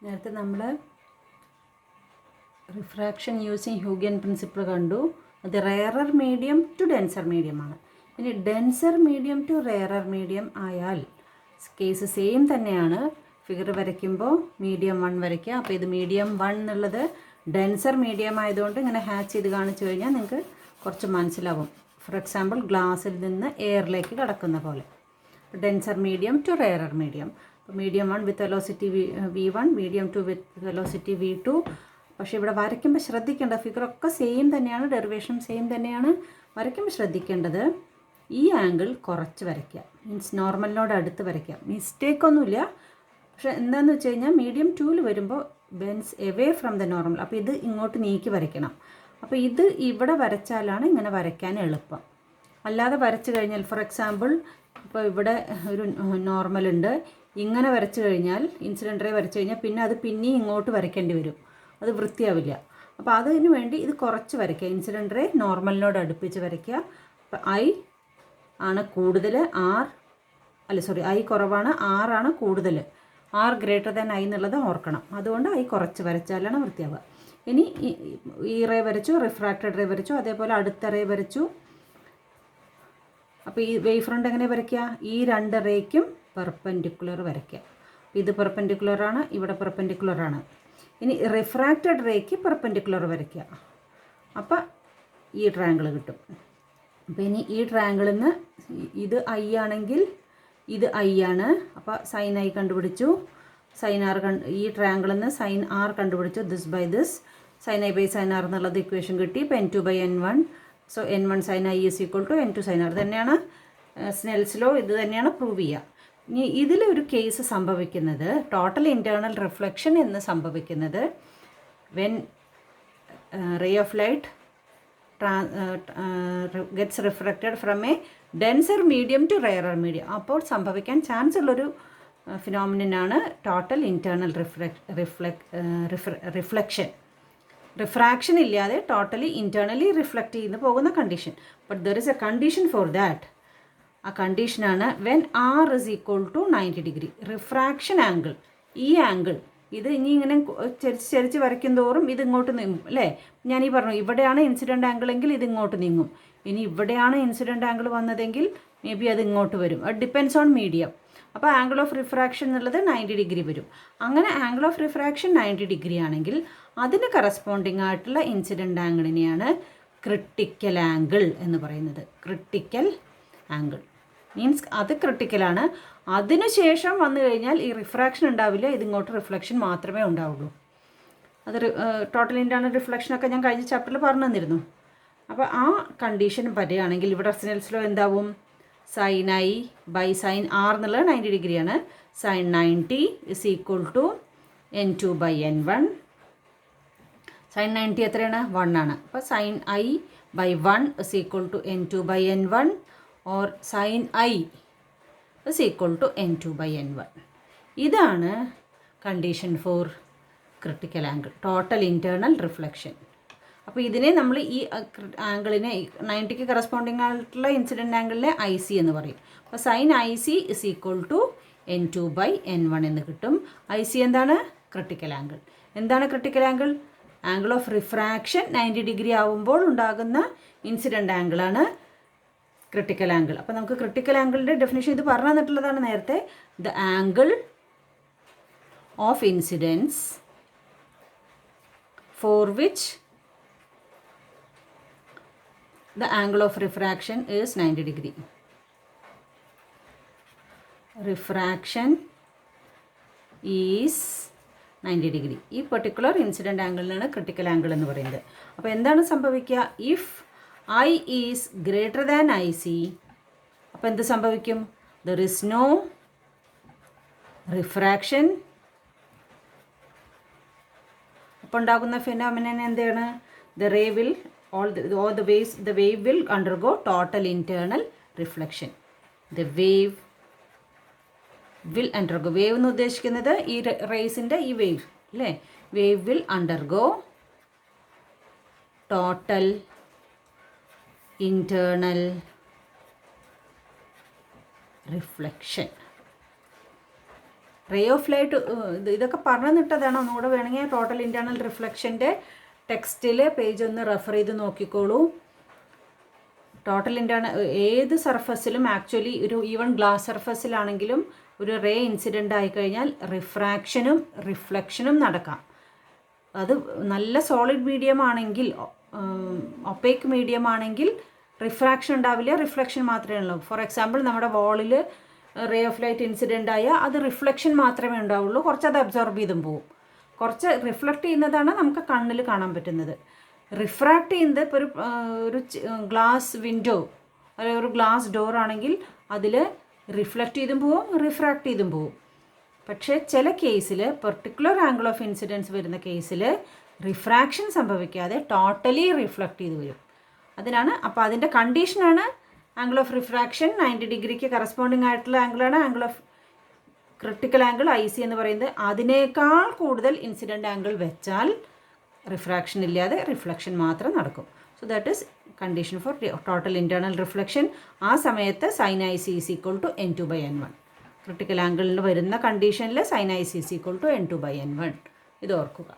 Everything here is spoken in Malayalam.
നേരത്തെ നമ്മൾ റിഫ്രാക്ഷൻ യൂസിങ് ഹ്യൂഗൻ പ്രിൻസിപ്പിൾ കണ്ടു. അത് റെയറർ മീഡിയം ടു ഡെൻസർ മീഡിയമാണ്. ഇനി denser medium to rarer medium ആയാൽ കേസ് സെയിം തന്നെയാണ്. ഫിഗർ വരയ്ക്കുമ്പോൾ മീഡിയം 1 വരയ്ക്കുക. അപ്പോൾ ഇത് മീഡിയം 1 എന്നുള്ളത് ഡെൻസർ മീഡിയം ആയതുകൊണ്ട് ഇങ്ങനെ ഹാച്ച് ചെയ്ത് കാണിച്ചു കഴിഞ്ഞാൽ നിങ്ങൾക്ക് കുറച്ച് മനസ്സിലാവും. ഫോർ എക്സാമ്പിൾ ഗ്ലാസ്സിൽ നിന്ന് എയറിലേക്ക് കടക്കുന്ന പോലെ. Denser medium to rarer medium. അപ്പോൾ medium 1 with velocity v1, medium 2 with velocity v2. പക്ഷേ ഇവിടെ വരയ്ക്കുമ്പോൾ ശ്രദ്ധിക്കേണ്ട ഫിഗറൊക്കെ സെയിം തന്നെയാണ്, ഡെറിവേഷൻ സെയിം തന്നെയാണ്. വരയ്ക്കുമ്പോൾ ശ്രദ്ധിക്കേണ്ടത് ഈ ആംഗിൾ കുറച്ച് വരയ്ക്കുക, മീൻസ് നോർമലിനോട് അടുത്ത് വരയ്ക്കുക. മിസ്റ്റേക്കൊന്നുമില്ല. പക്ഷേ എന്താണെന്ന് വെച്ച് കഴിഞ്ഞാൽ മീഡിയം 2ൽ വരുമ്പോൾ Benz away from the normal. അപ്പോൾ ഇത് ഇങ്ങോട്ട് നീക്കി വരയ്ക്കണം. അപ്പോൾ ഇത് ഇവിടെ വരച്ചാലാണ് ഇങ്ങനെ വരയ്ക്കാൻ എളുപ്പം. അല്ലാതെ വരച്ച് കഴിഞ്ഞാൽ ഫോർ എക്സാമ്പിൾ ഇപ്പോൾ ഇവിടെ ഒരു നോർമലുണ്ട്, ഇങ്ങനെ വരച്ച് കഴിഞ്ഞാൽ ഇൻസിഡൻ്റ് റേ വരച്ച് കഴിഞ്ഞാൽ പിന്നെ അത് പിന്നെയും ഇങ്ങോട്ട് വരയ്ക്കേണ്ടി വരും, അത് വൃത്തിയാവില്ല. അപ്പോൾ അതിന് വേണ്ടി ഇത് കുറച്ച് വരയ്ക്കുക. ഇൻസിഡൻ്റ് റേ നോർമലിനോട് അടുപ്പിച്ച് വരയ്ക്കുക. അപ്പോൾ ഐ ആണ് കൂടുതൽ, ഐ കുറവാണ്, ആണ് കൂടുതൽ. ഗ്രേറ്റർ ദാൻ ഐ എന്നുള്ളത് ഓർക്കണം. അതുകൊണ്ട് ഐ കുറച്ച് വരച്ചാലാണ് വൃത്തിയാവുക. ഇനി ഈ റേ വരച്ചു, റിഫ്രാക്റ്റഡ് റേ വരച്ചു, അതേപോലെ അടുത്ത റേ വരച്ചു. അപ്പോൾ ഈ വേവ് ഫ്രണ്ട് എങ്ങനെ വരയ്ക്കുക? ഈ 2 റേക്കും പെർപെൻഡിക്കുലർ വരയ്ക്കുക. ഇത് പെർപെൻഡിക്കുലറാണ്, ഇവിടെ പെർപെൻഡിക്കുലറാണ്. ഇനി റിഫ്രാക്റ്റഡ് റേക്ക് പെർപെൻഡിക്കുലർ വരയ്ക്കുക. അപ്പോൾ ഈ ട്രയാങ്കിൾ കിട്ടും. അപ്പോൾ ഇനി ഈ ട്രയാങ്കിളിൽ നിന്ന് ഇത് ഐ ആണെങ്കിൽ ഇത് ഐ ആണ്. അപ്പോൾ സൈൻ ഐ കണ്ടുപിടിച്ചു, സൈൻ ആർ ഈ ട്രയാങ്കിളിൽ നിന്ന് സൈൻ ആർ കണ്ടുപിടിച്ചു. This by this sine I by sine R എന്നുള്ളത് ഇക്വേഷൻ കിട്ടി. ഇപ്പോൾ n2 by n1. So n1 sine I is equal to n2 sine R. തന്നെയാണ് സ്നെൽസ് ലോ, ഇത് തന്നെയാണ് പ്രൂവ് ചെയ്യുക. ഇനി ഇതിലൊരു കേസ് സംഭവിക്കുന്നത് ടോട്ടൽ ഇൻറ്റേർണൽ റിഫ്ലക്ഷൻ എന്ന് സംഭവിക്കുന്നത് when ray of light gets reflected from a denser medium to rarer medium. അപ്പോൾ സംഭവിക്കാൻ ചാൻസ് ഉള്ളൊരു ഫിനോമിനനാണ് ടോട്ടൽ ഇൻറ്റേർണൽ റിഫ്ലക്ഷൻ. റിഫ്രാക്ഷൻ ഇല്ലാതെ ടോട്ടലി ഇൻറ്റേർണലി റിഫ്ലക്റ്റ് ചെയ്ത് പോകുന്ന condition. But there is a condition for that. ആ കണ്ടീഷനാണ് when R is equal to 90 degree. Refraction angle, ഈ ആംഗിൾ ഇത് ഇനി ഇങ്ങനെ ചരിച്ച് വരയ്ക്കും തോറും ഇത് ഇങ്ങോട്ട് നീങ്ങും അല്ലേ? ഞാനീ പറഞ്ഞു ഇവിടെയാണ് ഇൻസിഡൻ്റ് ആംഗിൾ എങ്കിൽ ഇത് ഇങ്ങോട്ട് നീങ്ങും. ഇനി ഇവിടെയാണ് ഇൻസിഡൻ്റ് ആംഗിൾ വന്നതെങ്കിൽ മേ ബി അത് ഇങ്ങോട്ട് വരും. അത് ഡിപ്പെൻസ് ഓൺ മീഡിയം. അപ്പോൾ ആംഗിൾ ഓഫ് റിഫ്രാക്ഷൻ എന്നുള്ളത് 90 ഡിഗ്രി വരും. അങ്ങനെ ആംഗിൾ ഓഫ് റിഫ്രാക്ഷൻ 90 ഡിഗ്രി ആണെങ്കിൽ അതിന് കറസ്പോണ്ടിങ് ആയിട്ടുള്ള ഇൻസിഡൻ്റ് ആംഗിളിനെയാണ് ക്രിട്ടിക്കൽ ആംഗിൾ എന്ന് പറയുന്നത്. ക്രിട്ടിക്കൽ ആംഗിൾ മീൻസ് അത് ക്രിട്ടിക്കലാണ്. അതിനുശേഷം വന്നു കഴിഞ്ഞാൽ ഈ റിഫ്രാക്ഷൻ ഉണ്ടാവില്ല, ഇതിങ്ങോട്ട് റിഫ്ലക്ഷൻ മാത്രമേ ഉണ്ടാവുള്ളൂ. അത് ടോട്ടൽ ഇൻറ്റേർണൽ റിഫ്ലക്ഷനൊക്കെ ഞാൻ കഴിഞ്ഞ ചാപ്റ്ററിൽ പറഞ്ഞു തന്നിരുന്നു. അപ്പോൾ ആ കണ്ടീഷൻ വരികയാണെങ്കിൽ ഇവിടെ സ്നെൽസ് ലോ എന്താവും? Sine I by sine R എന്നുള്ളത് 90 ഡിഗ്രിയാണ്. Sine 90 is equal to n2 by n1. Sine 90 എത്രയാണ്? 1 ആണ്. അപ്പോൾ sine I by 1 is equal to n2 by n1 or sine I is equal to n2 by n1. ഇതാണ് condition for critical angle, total internal reflection. അപ്പോൾ ഇതിനെ നമ്മൾ ഈ ആംഗിളിനെ 90ക്ക് കറസ്പോണ്ടിങ് ആയിട്ടുള്ള ഇൻസിഡൻറ്റ് ആംഗിളിനെ ഐ സി എന്ന് പറയും. അപ്പോൾ sine I C is equal to n2 by n1 എന്ന് കിട്ടും. ഐ സി എന്താണ്? Critical angle. എന്താണ് critical angle? Angle of refraction 90 degree ആവുമ്പോൾ ഉണ്ടാകുന്ന ഇൻസിഡൻറ്റ് ആംഗിളാണ് ക്രിട്ടിക്കൽ ആംഗിൾ. അപ്പോൾ നമുക്ക് ക്രിട്ടിക്കൽ ആംഗിളിൻ്റെ ഡെഫിനേഷൻ ഇത് പറഞ്ഞു തന്നിട്ടുള്ളതാണ് നേരത്തെ. The angle of incidence for which the angle of refraction is 90 degree. Refraction is 90 degree. ഈ പെർട്ടിക്കുലർ ഇൻസിഡൻ്റ് ആംഗിളിനാണ് ക്രിട്ടിക്കൽ ആംഗിൾ എന്ന് പറയുന്നത്. അപ്പോൾ എന്താണ് സംഭവിക്കുക? If I is greater than I C, അപ്പോൾ എന്ത് സംഭവിക്കും? There is no refraction. അപ്പോൾ ഉണ്ടാകുന്ന ഫിനോമിനൻ എന്താണ്? The ray will the wave will undergo total internal reflection. The wave will undergo, wave എന്ന് ഉദ്ദേശിക്കുന്നത് ഈ റേസിൻ്റെ ഈ വേവ് അല്ലേ? Wave will undergo total internal reflection. Ray of light ഇതൊക്കെ പറഞ്ഞു തന്നിട്ടതാണ്. ഒന്നുകൂടെ വേണമെങ്കിൽ ടോട്ടൽ ഇൻറ്റേർണൽ റിഫ്ലക്ഷൻ്റെ ടെക്സ്റ്റിൽ പേജ് ഒന്ന് റെഫർ ചെയ്ത് നോക്കിക്കോളൂ. ടോട്ടൽ ഇൻറ്റേർണൽ ഏത് സർഫസിലും ആക്ച്വലി ഒരു ഈവൻ ഗ്ലാസ് സർഫസിലാണെങ്കിലും ഒരു റേ ഇൻസിഡൻ്റ് ആയിക്കഴിഞ്ഞാൽ റിഫ്രാക്ഷനും റിഫ്ലക്ഷനും നടക്കാം. അത് നല്ല സോളിഡ് മീഡിയം ആണെങ്കിൽ, ഒപ്പേക്ക് മീഡിയം ആണെങ്കിൽ റിഫ്രാക്ഷൻ ഉണ്ടാവില്ല, റിഫ്ലക്ഷൻ മാത്രമേ ഉള്ളൂ. ഫോർ എക്സാമ്പിൾ നമ്മുടെ വാളിൽ റേ ഓഫ് ലൈറ്റ് ഇൻസിഡൻ്റ് ആയാൽ അത് റിഫ്ലക്ഷൻ മാത്രമേ ഉണ്ടാവുള്ളൂ, കുറച്ചത് അബ്സോർബ് ചെയ്തും പോവും. കുറച്ച് റിഫ്ലക്റ്റ് ചെയ്യുന്നതാണ് നമുക്ക് കണ്ണിൽ കാണാൻ പറ്റുന്നത്. റിഫ്രാക്റ്റ് ചെയ്യുന്നത് ഇപ്പോൾ ഒരു ഗ്ലാസ് വിൻഡോ അല്ലെങ്കിൽ ഒരു ഗ്ലാസ് ഡോർ ആണെങ്കിൽ അതിൽ റിഫ്ലക്റ്റ് ചെയ്തും പോവും, റിഫ്രാക്റ്റ് ചെയ്തും പോവും. പക്ഷേ ചില കേസിൽ പെർട്ടിക്കുലർ ആംഗിൾ ഓഫ് ഇൻസിഡൻസ് വരുന്ന കേസിൽ റിഫ്രാക്ഷൻ സംഭവിക്കാതെ ടോട്ടലി റിഫ്ലക്റ്റ് ചെയ്ത് വരും. അതിനാണ്, അപ്പോൾ അതിൻ്റെ കണ്ടീഷനാണ് ആംഗിൾ ഓഫ് റിഫ്രാക്ഷൻ 90 ഡിഗ്രിക്ക് കറസ്പോണ്ടിങ് ആയിട്ടുള്ള ആംഗിളാണ് angle of critical angle IC എന്ന് പറയുന്നത്. അതിനേക്കാൾ കൂടുതൽ ഇൻസിഡൻ്റ് ആംഗിൾ വെച്ചാൽ റിഫ്രാക്ഷൻ ഇല്ലാതെ റിഫ്ലക്ഷൻ മാത്രം നടക്കും. So that is condition for total internal reflection. ആ സമയത്ത് sin IC = N2/N1. ക്രിട്ടിക്കൽ ആംഗിളിന് വരുന്ന കണ്ടീഷനിൽ sin IC = N2/N1. ഇത് ഓർക്കുക.